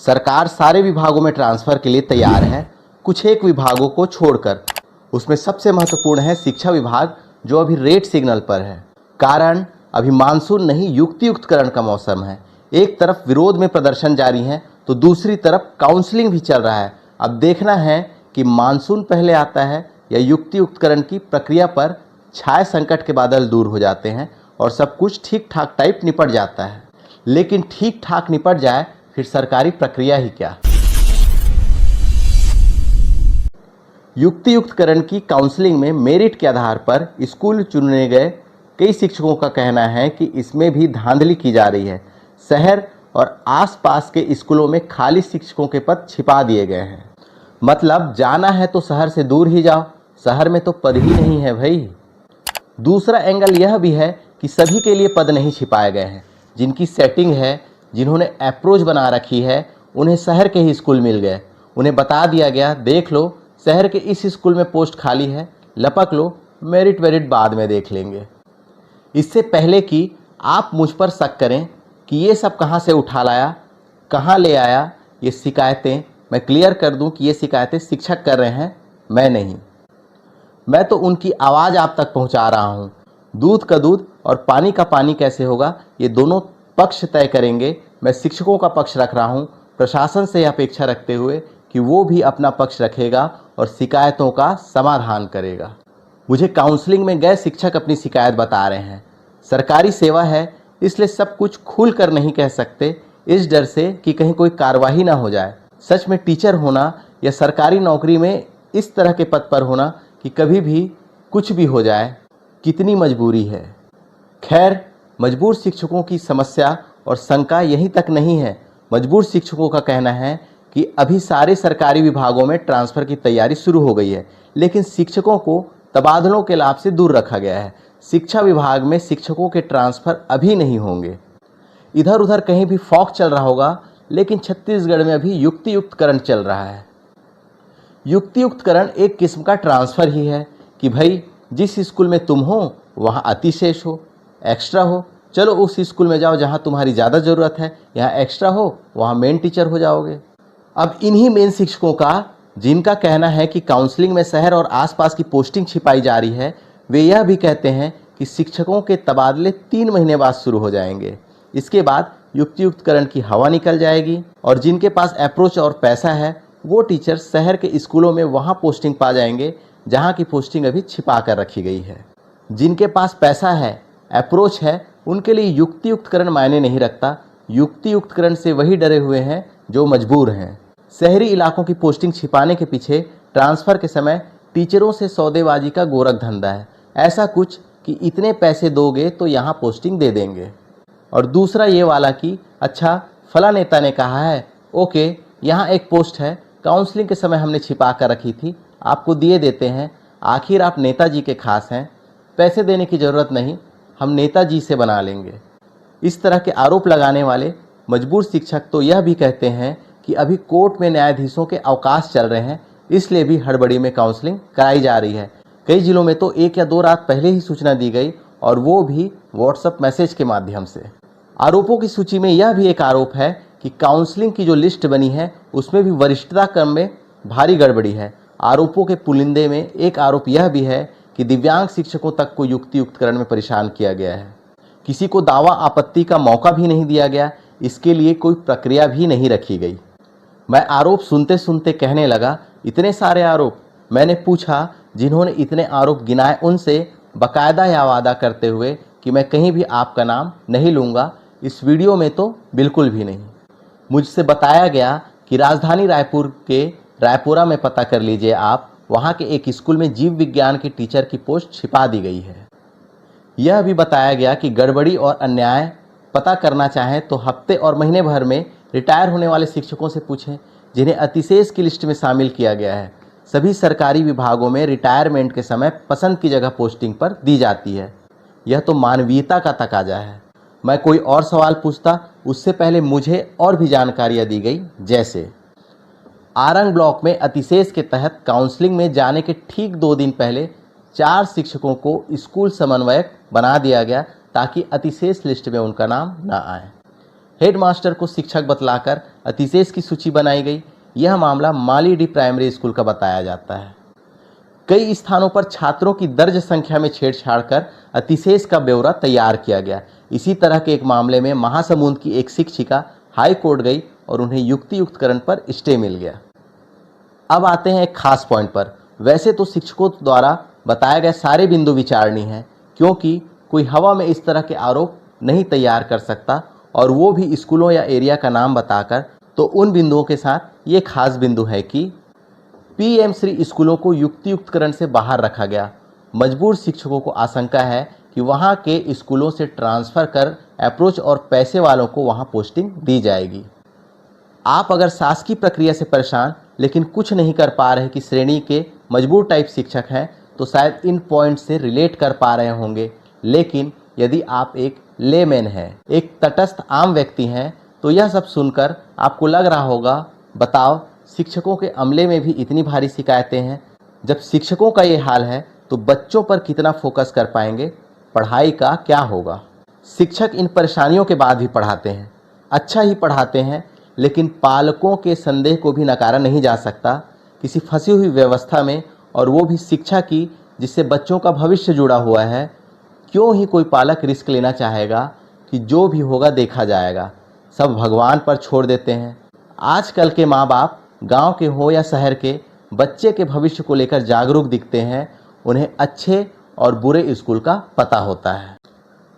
सरकार सारे विभागों में ट्रांसफ़र के लिए तैयार है, कुछ एक विभागों को छोड़कर। उसमें सबसे महत्वपूर्ण है शिक्षा विभाग, जो अभी रेड सिग्नल पर है। कारण अभी मानसून नहीं, युक्तियुक्तकरण का मौसम है। एक तरफ विरोध में प्रदर्शन जारी है तो दूसरी तरफ काउंसलिंग भी चल रहा है। अब देखना है कि मानसून पहले आता है या युक्तियुक्तकरण की प्रक्रिया पर छाए संकट के बादल दूर हो जाते हैं और सब कुछ ठीक ठाक टाइप निपट जाता है। लेकिन ठीक ठाक निपट जाए फिर सरकारी प्रक्रिया ही क्या। युक्तियुक्तकरण की काउंसलिंग में मेरिट के आधार पर स्कूल चुने गए कई शिक्षकों का कहना है कि इसमें भी धांधली की जा रही है। शहर और आसपास के स्कूलों में खाली शिक्षकों के पद छिपा दिए गए हैं। मतलब जाना है तो शहर से दूर ही जाओ, शहर में तो पद ही नहीं है भाई। दूसरा एंगल यह भी है कि सभी के लिए पद नहीं छिपाए गए हैं। जिनकी सेटिंग है, जिन्होंने अप्रोच बना रखी है, उन्हें शहर के ही स्कूल मिल गए। उन्हें बता दिया गया, देख लो शहर के इस स्कूल में पोस्ट खाली है, लपक लो, मेरिट वेरिट बाद में देख लेंगे। इससे पहले कि आप मुझ पर शक करें कि ये सब कहाँ से उठा लाया, कहाँ ले आया ये शिकायतें, मैं क्लियर कर दूं कि ये शिकायतें शिक्षक कर रहे हैं, मैं नहीं। मैं तो उनकी आवाज़ आप तक पहुंचा रहा हूं। दूध का दूध और पानी का पानी कैसे होगा, ये दोनों पक्ष तय करेंगे। मैं शिक्षकों का पक्ष रख रहा हूं, प्रशासन से अपेक्षा रखते हुए कि वो भी अपना पक्ष रखेगा और शिकायतों का समाधान करेगा। मुझे काउंसलिंग में गए शिक्षक अपनी शिकायत बता रहे हैं। सरकारी सेवा है, इसलिए सब कुछ खुल कर नहीं कह सकते, इस डर से कि कहीं कोई कार्रवाई ना हो जाए। सच में टीचर होना या सरकारी नौकरी में इस तरह के पद पर होना कि कभी भी कुछ भी हो जाए, कितनी मजबूरी है। खैर, मजबूर शिक्षकों की समस्या और शंका यहीं तक नहीं है। मजबूर शिक्षकों का कहना है कि अभी सारे सरकारी विभागों में ट्रांसफ़र की तैयारी शुरू हो गई है, लेकिन शिक्षकों को तबादलों के लाभ से दूर रखा गया है। शिक्षा विभाग में शिक्षकों के ट्रांसफ़र अभी नहीं होंगे। इधर उधर कहीं भी फॉक चल रहा होगा, लेकिन छत्तीसगढ़ में अभी युक्तियुक्तकरण चल रहा है। युक्तियुक्तकरण एक किस्म का ट्रांसफ़र ही है कि भाई जिस स्कूल में तुम हो वहाँ अतिशेष हो, एक्स्ट्रा हो, चलो उस स्कूल में जाओ जहाँ तुम्हारी ज़्यादा ज़रूरत है, यहाँ एक्स्ट्रा हो, वहाँ मेन टीचर हो जाओगे। अब इन्हीं मेन शिक्षकों का, जिनका कहना है कि काउंसलिंग में शहर और आसपास की पोस्टिंग छिपाई जा रही है, वे यह भी कहते हैं कि शिक्षकों के तबादले 3 महीने बाद शुरू हो जाएंगे। इसके बाद युक्तियुक्तकरण की हवा निकल जाएगी और जिनके पास अप्रोच और पैसा है वो टीचर शहर के स्कूलों में वहाँ पोस्टिंग पा जाएंगे जहाँ की पोस्टिंग अभी छिपा कर रखी गई है। जिनके पास पैसा है, अप्रोच है, उनके लिए युक्तियुक्तकरण मायने नहीं रखता। युक्तियुक्तकरण से वही डरे हुए हैं जो मजबूर हैं। शहरी इलाकों की पोस्टिंग छिपाने के पीछे ट्रांसफ़र के समय टीचरों से सौदेबाजी का गोरख धंधा है। ऐसा कुछ कि इतने पैसे दोगे तो यहाँ पोस्टिंग दे देंगे। और दूसरा ये वाला कि अच्छा फला नेता ने कहा है, ओके यहाँ एक पोस्ट है, काउंसलिंग के समय हमने छिपा कर रखी थी, आपको दिए देते हैं, आखिर आप नेताजी के खास हैं, पैसे देने की ज़रूरत नहीं, हम नेताजी से बना लेंगे। इस तरह के आरोप लगाने वाले मजबूर शिक्षक तो यह भी कहते हैं कि अभी कोर्ट में न्यायाधीशों के अवकाश चल रहे हैं, इसलिए भी हड़बड़ी में काउंसलिंग कराई जा रही है। कई जिलों में तो 1 या 2 रात पहले ही सूचना दी गई और वो भी व्हाट्सएप मैसेज के माध्यम से। आरोपों की सूची में यह भी एक आरोप है कि काउंसलिंग की जो लिस्ट बनी है उसमें भी वरिष्ठता क्रम में भारी गड़बड़ी है। आरोपों के पुलिंदे में एक आरोप यह भी है कि दिव्यांग शिक्षकों तक को युक्तियुक्तकरण में परेशान किया गया है। किसी को दावा आपत्ति का मौका भी नहीं दिया गया, इसके लिए कोई प्रक्रिया भी नहीं रखी गई। मैं आरोप सुनते सुनते कहने लगा, इतने सारे आरोप। मैंने पूछा जिन्होंने इतने आरोप गिनाए उनसे, बाकायदा या वादा करते हुए कि मैं कहीं भी आपका नाम नहीं लूँगा, इस वीडियो में तो बिल्कुल भी नहीं। मुझसे बताया गया कि राजधानी रायपुर के रायपुरा में पता कर लीजिए आप, वहाँ के एक स्कूल में जीव विज्ञान के टीचर की पोस्ट छिपा दी गई है। यह भी बताया गया कि गड़बड़ी और अन्याय पता करना चाहें तो हफ्ते और महीने भर में रिटायर होने वाले शिक्षकों से पूछें, जिन्हें अतिशेष की लिस्ट में शामिल किया गया है। सभी सरकारी विभागों में रिटायरमेंट के समय पसंद की जगह पोस्टिंग पर दी जाती है। यह तो मानवीयता का तकाजा है। मैं कोई और सवाल पूछता, उससे पहले मुझे और भी जानकारियाँ दी गई, जैसे आरंग ब्लॉक में अतिशेष के तहत काउंसलिंग में जाने के ठीक 2 दिन पहले 4 शिक्षकों को स्कूल समन्वयक बना दिया गया ताकि अतिशेष लिस्ट में उनका नाम न आए। हेडमास्टर को शिक्षक बतलाकर अतिशेष की सूची बनाई गई। यह मामला माली डी प्राइमरी स्कूल का बताया जाता है। कई स्थानों पर छात्रों की दर्ज संख्या में छेड़छाड़ कर अतिशेष का ब्यौरा तैयार किया गया। इसी तरह के एक मामले में महासमुंद की एक शिक्षिका हाई कोर्ट गई और उन्हें युक्तियुक्तकरण पर स्टे मिल गया। अब आते हैं एक खास पॉइंट पर। वैसे तो शिक्षकों द्वारा बताए गए सारे बिंदु विचारणीय हैं, क्योंकि कोई हवा में इस तरह के आरोप नहीं तैयार कर सकता, और वो भी स्कूलों या एरिया का नाम बताकर। तो उन बिंदुओं के साथ ये खास बिंदु है कि पीएम श्री स्कूलों को युक्तियुक्तकरण से बाहर रखा गया। मजबूर शिक्षकों को आशंका है कि वहाँ के स्कूलों से ट्रांसफ़र कर अप्रोच और पैसे वालों को वहाँ पोस्टिंग दी जाएगी। आप अगर शासकीय प्रक्रिया से परेशान लेकिन कुछ नहीं कर पा रहे कि श्रेणी के मजबूर टाइप शिक्षक हैं, तो शायद इन पॉइंट से रिलेट कर पा रहे होंगे। लेकिन यदि आप एक लेमैन हैं, एक तटस्थ आम व्यक्ति हैं, तो यह सब सुनकर आपको लग रहा होगा, बताओ शिक्षकों के अमले में भी इतनी भारी शिकायतें हैं। जब शिक्षकों का ये हाल है तो बच्चों पर कितना फोकस कर पाएंगे, पढ़ाई का क्या होगा। शिक्षक इन परेशानियों के बाद भी पढ़ाते हैं, अच्छा ही पढ़ाते हैं, लेकिन पालकों के संदेह को भी नकारा नहीं जा सकता। किसी फंसी हुई व्यवस्था में, और वो भी शिक्षा की, जिससे बच्चों का भविष्य जुड़ा हुआ है, क्यों ही कोई पालक रिस्क लेना चाहेगा कि जो भी होगा देखा जाएगा, सब भगवान पर छोड़ देते हैं। आजकल के माँ बाप गांव के हो या शहर के, बच्चे के भविष्य को लेकर जागरूक दिखते हैं। उन्हें अच्छे और बुरे स्कूल का पता होता है।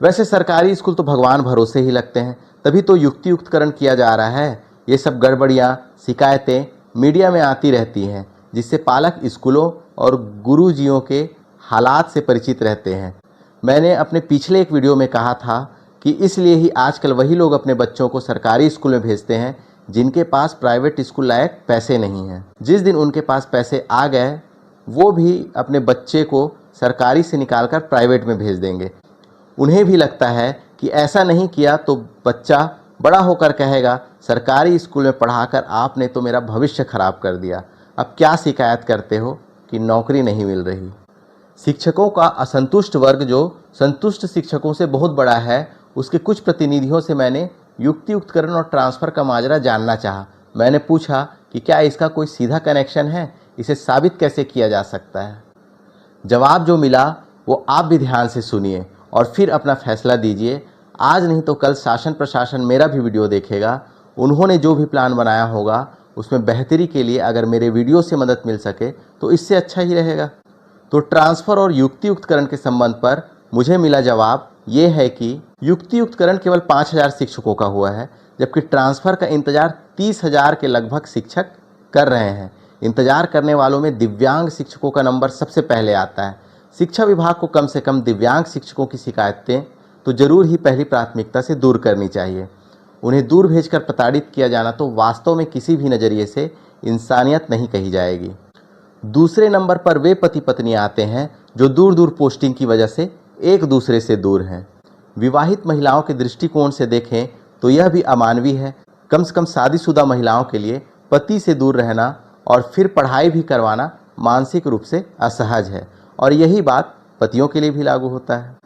वैसे सरकारी स्कूल तो भगवान भरोसे ही लगते हैं, तभी तो युक्तियुक्तकरण किया जा रहा है। ये सब गड़बड़ियाँ, शिकायतें मीडिया में आती रहती हैं, जिससे पालक स्कूलों और गुरुजियों के हालात से परिचित रहते हैं। मैंने अपने पिछले एक वीडियो में कहा था कि इसलिए ही आजकल वही लोग अपने बच्चों को सरकारी स्कूल में भेजते हैं जिनके पास प्राइवेट स्कूल लायक पैसे नहीं हैं। जिस दिन उनके पास पैसे आ गए, वो भी अपने बच्चे को सरकारी से निकालकर प्राइवेट में भेज देंगे। उन्हें भी लगता है कि ऐसा नहीं किया तो बच्चा बड़ा होकर कहेगा, सरकारी स्कूल में पढ़ाकर आपने तो मेरा भविष्य खराब कर दिया। अब क्या शिकायत करते हो कि नौकरी नहीं मिल रही। शिक्षकों का असंतुष्ट वर्ग जो संतुष्ट शिक्षकों से बहुत बड़ा है, उसके कुछ प्रतिनिधियों से मैंने युक्तियुक्तकरण और ट्रांसफ़र का माजरा जानना चाहा। मैंने पूछा कि क्या इसका कोई सीधा कनेक्शन है, इसे साबित कैसे किया जा सकता है। जवाब जो मिला वो आप भी ध्यान से सुनिए और फिर अपना फैसला दीजिए। आज नहीं तो कल शासन प्रशासन मेरा भी वीडियो देखेगा। उन्होंने जो भी प्लान बनाया होगा उसमें बेहतरी के लिए अगर मेरे वीडियो से मदद मिल सके तो इससे अच्छा ही रहेगा। तो ट्रांसफ़र और युक्तियुक्तकरण के संबंध पर मुझे मिला जवाब ये है कि युक्तियुक्तकरण केवल 5000 शिक्षकों का हुआ है, जबकि ट्रांसफ़र का इंतज़ार 30,000 के लगभग शिक्षक कर रहे हैं। इंतज़ार करने वालों में दिव्यांग शिक्षकों का नंबर सबसे पहले आता है। शिक्षा विभाग को कम से कम दिव्यांग शिक्षकों की शिकायतें तो ज़रूर ही पहली प्राथमिकता से दूर करनी चाहिए। उन्हें दूर भेजकर प्रताड़ित किया जाना तो वास्तव में किसी भी नज़रिए से इंसानियत नहीं कही जाएगी। दूसरे नंबर पर वे पति पत्नी आते हैं जो दूर दूर पोस्टिंग की वजह से एक दूसरे से दूर हैं। विवाहित महिलाओं के दृष्टिकोण से देखें तो यह भी अमानवीय है। कम से कम शादीशुदा महिलाओं के लिए पति से दूर रहना और फिर पढ़ाई भी करवाना मानसिक रूप से असहज है, और यही बात पतियों के लिए भी लागू होता है।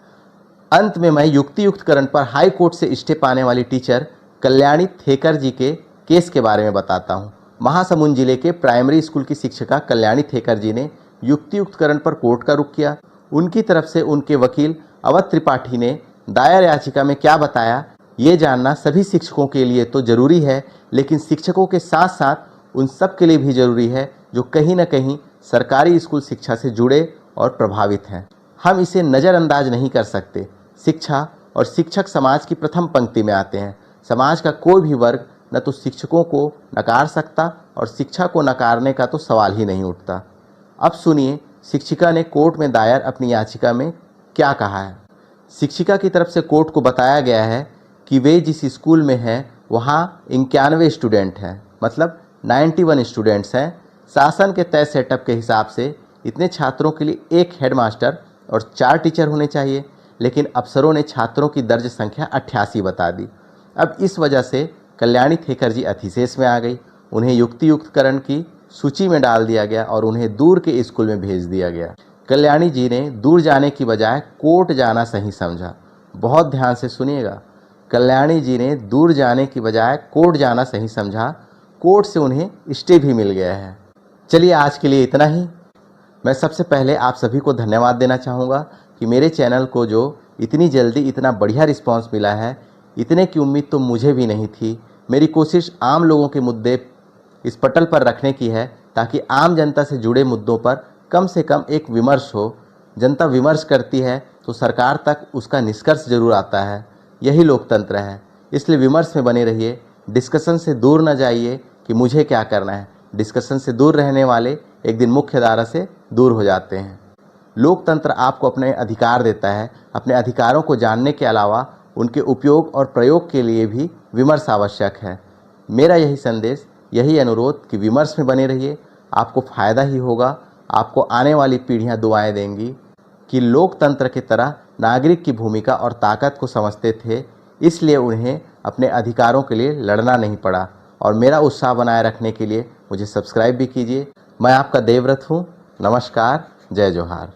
अंत में मैं युक्तियुक्तकरण पर हाई कोर्ट से स्टे पाने वाली टीचर कल्याणी थेकर जी के केस के बारे में बताता हूँ। महासमुंद जिले के प्राइमरी स्कूल की शिक्षिका कल्याणी थेकर जी ने युक्तियुक्तकरण पर कोर्ट का रुख किया। उनकी तरफ से उनके वकील अवध त्रिपाठी ने दायर याचिका में क्या बताया, ये जानना सभी शिक्षकों के लिए तो जरूरी है, लेकिन शिक्षकों के साथ साथ उन सब के लिए भी जरूरी है जो कहीं ना कहीं सरकारी स्कूल शिक्षा से जुड़े और प्रभावित हैं। हम इसे नज़रअंदाज नहीं कर सकते। शिक्षा और शिक्षक समाज की प्रथम पंक्ति में आते हैं। समाज का कोई भी वर्ग न तो शिक्षकों को नकार सकता और शिक्षा को नकारने का तो सवाल ही नहीं उठता। अब सुनिए शिक्षिका ने कोर्ट में दायर अपनी याचिका में क्या कहा है। शिक्षिका की तरफ से कोर्ट को बताया गया है कि वे जिस स्कूल में हैं वहाँ 91 स्टूडेंट हैं, मतलब 91 स्टूडेंट्स हैं। शासन के तय सेटअप के हिसाब से इतने छात्रों के लिए एक हेडमास्टर और 4 टीचर होने चाहिए, लेकिन अफसरों ने छात्रों की दर्ज संख्या 88 बता दी। अब इस वजह से कल्याणी थेकर जी अतिशेष में आ गई। उन्हें युक्तियुक्तकरण की सूची में डाल दिया गया और उन्हें दूर के स्कूल में भेज दिया गया। कल्याणी जी ने दूर जाने की बजाय कोर्ट जाना सही समझा। बहुत ध्यान से सुनिएगा। कल्याणी जी ने दूर जाने की बजाय कोर्ट जाना सही समझा। कोर्ट से उन्हें स्टे भी मिल गया है। चलिए आज के लिए इतना ही। मैं सबसे पहले आप सभी को धन्यवाद देना चाहूँगा कि मेरे चैनल को जो इतनी जल्दी इतना बढ़िया रिस्पांस मिला है, इतने की उम्मीद तो मुझे भी नहीं थी। मेरी कोशिश आम लोगों के मुद्दे इस पटल पर रखने की है ताकि आम जनता से जुड़े मुद्दों पर कम से कम एक विमर्श हो। जनता विमर्श करती है तो सरकार तक उसका निष्कर्ष जरूर आता है। यही लोकतंत्र है। इसलिए विमर्श में बने रहिए, डिस्कशन से दूर न जाइए कि मुझे क्या करना है। डिस्कशन से दूर रहने वाले एक दिन मुख्य धारा से दूर हो जाते हैं। लोकतंत्र आपको अपने अधिकार देता है। अपने अधिकारों को जानने के अलावा उनके उपयोग और प्रयोग के लिए भी विमर्श आवश्यक है। मेरा यही संदेश, यही अनुरोध कि विमर्श में बने रहिए, आपको फ़ायदा ही होगा। आपको आने वाली पीढ़ियां दुआएं देंगी कि लोकतंत्र की तरह नागरिक की भूमिका और ताकत को समझते थे, इसलिए उन्हें अपने अधिकारों के लिए लड़ना नहीं पड़ा। और मेरा उत्साह बनाए रखने के लिए मुझे सब्सक्राइब भी कीजिए। मैं आपका देवव्रत हूँ। नमस्कार, जय जोहार।